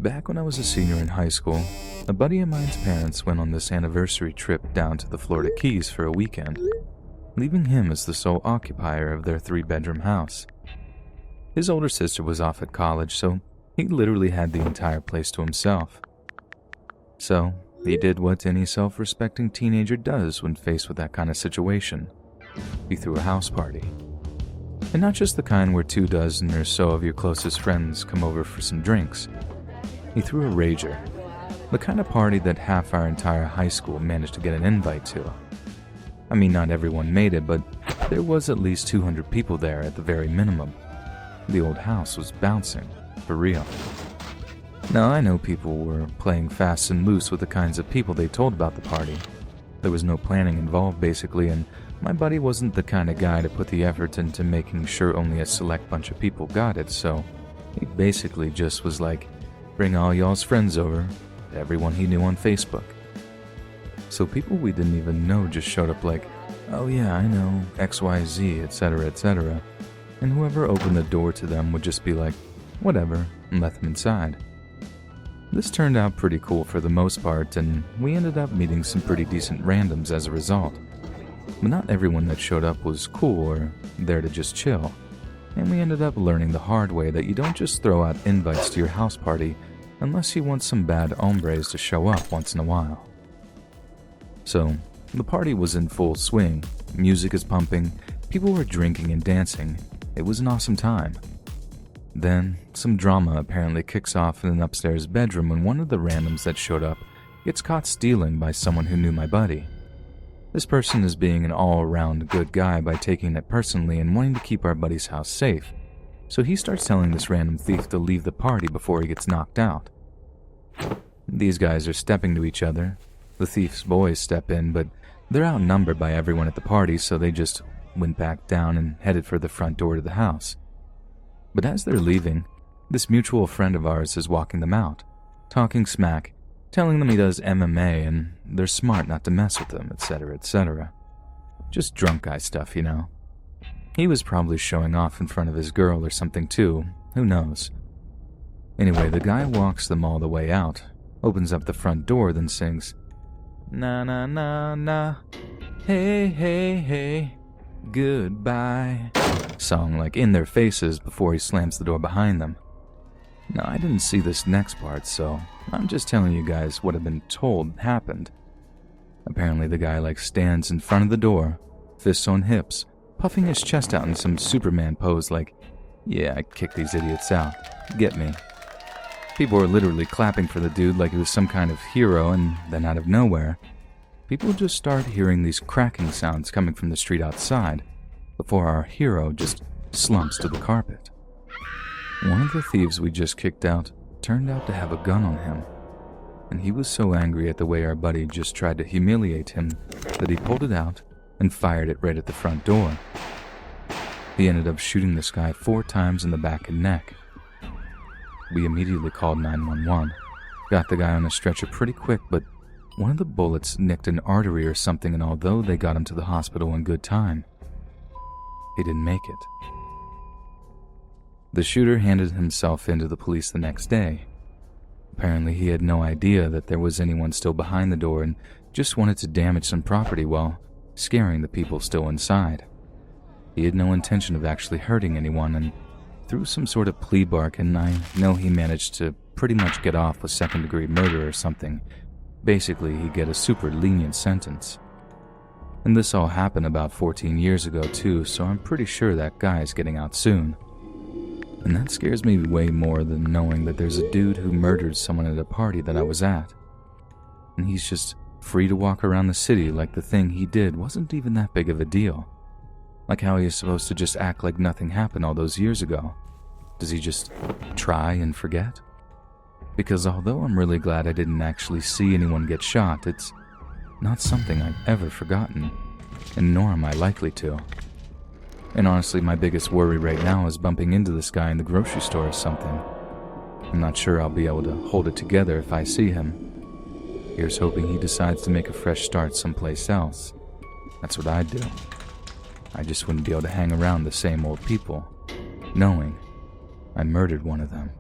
Back when I was a senior in high school, a buddy of mine's parents went on this anniversary trip down to the Florida Keys for a weekend, leaving him as the sole occupier of their 3-bedroom house. His older sister was off at college, so he literally had the entire place to himself. So, he did what any self-respecting teenager does when faced with that kind of situation. He threw a house party. And not just the kind where 2 dozen or so of your closest friends come over for some drinks. He threw a rager, the kind of party that half our entire high school managed to get an invite to. I mean, not everyone made it, but there was at least 200 people there at the very minimum. The old house was bouncing, for real. Now, I know people were playing fast and loose with the kinds of people they told about the party. There was no planning involved, basically, and my buddy wasn't the kind of guy to put the effort into making sure only a select bunch of people got it, so he basically just was like, bring all y'all's friends over, everyone he knew on Facebook. So people we didn't even know just showed up like, oh yeah, I know, XYZ, etc., etc. And whoever opened the door to them would just be like, whatever, and let them inside. This turned out pretty cool for the most part, and we ended up meeting some pretty decent randoms as a result. But not everyone that showed up was cool or there to just chill. And we ended up learning the hard way that you don't just throw out invites to your house party unless you want some bad hombres to show up once in a while. So, the party was in full swing, music is pumping, people were drinking and dancing. It was an awesome time. Then, some drama apparently kicks off in an upstairs bedroom when one of the randoms that showed up gets caught stealing by someone who knew my buddy. This person is being an all-around good guy by taking it personally and wanting to keep our buddy's house safe, so he starts telling this random thief to leave the party before he gets knocked out. These guys are stepping to each other. The thief's boys step in, but they're outnumbered by everyone at the party, so they just went back down and headed for the front door to the house. But as they're leaving, this mutual friend of ours is walking them out, talking smack, telling them he does MMA and they're smart not to mess with him, etc., etc. Just drunk guy stuff, you know. He was probably showing off in front of his girl or something too, who knows. Anyway, the guy walks them all the way out, opens up the front door, then sings, na na na na, hey hey hey, goodbye, song like in their faces before he slams the door behind them. Now, I didn't see this next part, so I'm just telling you guys what I've been told happened. Apparently the guy stands in front of the door, fists on hips, puffing his chest out in some Superman pose like, yeah, I kicked these idiots out, get me. People were literally clapping for the dude like he was some kind of hero, and then out of nowhere, people just start hearing these cracking sounds coming from the street outside, before our hero just slumps to the carpet. One of the thieves we just kicked out turned out to have a gun on him, and he was so angry at the way our buddy just tried to humiliate him that he pulled it out and fired it right at the front door. He ended up shooting this guy 4 times in the back and neck. We immediately called 911, got the guy on a stretcher pretty quick, but one of the bullets nicked an artery or something, and although they got him to the hospital in good time, he didn't make it. The shooter handed himself in to the police the next day. Apparently he had no idea that there was anyone still behind the door and just wanted to damage some property while scaring the people still inside. He had no intention of actually hurting anyone, and through some sort of plea bargain, I know he managed to pretty much get off with second-degree murder or something. Basically, he'd get a super lenient sentence. And this all happened about 14 years ago too, so I'm pretty sure that guy's getting out soon. And that scares me way more than knowing that there's a dude who murdered someone at a party that I was at. And he's just free to walk around the city like the thing he did wasn't even that big of a deal. Like how he is supposed to just act like nothing happened all those years ago. Does he just try and forget? Because although I'm really glad I didn't actually see anyone get shot, it's not something I've ever forgotten, and nor am I likely to. And honestly, my biggest worry right now is bumping into this guy in the grocery store or something. I'm not sure I'll be able to hold it together if I see him. Here's hoping he decides to make a fresh start someplace else. That's what I'd do. I just wouldn't be able to hang around the same old people, knowing I murdered one of them.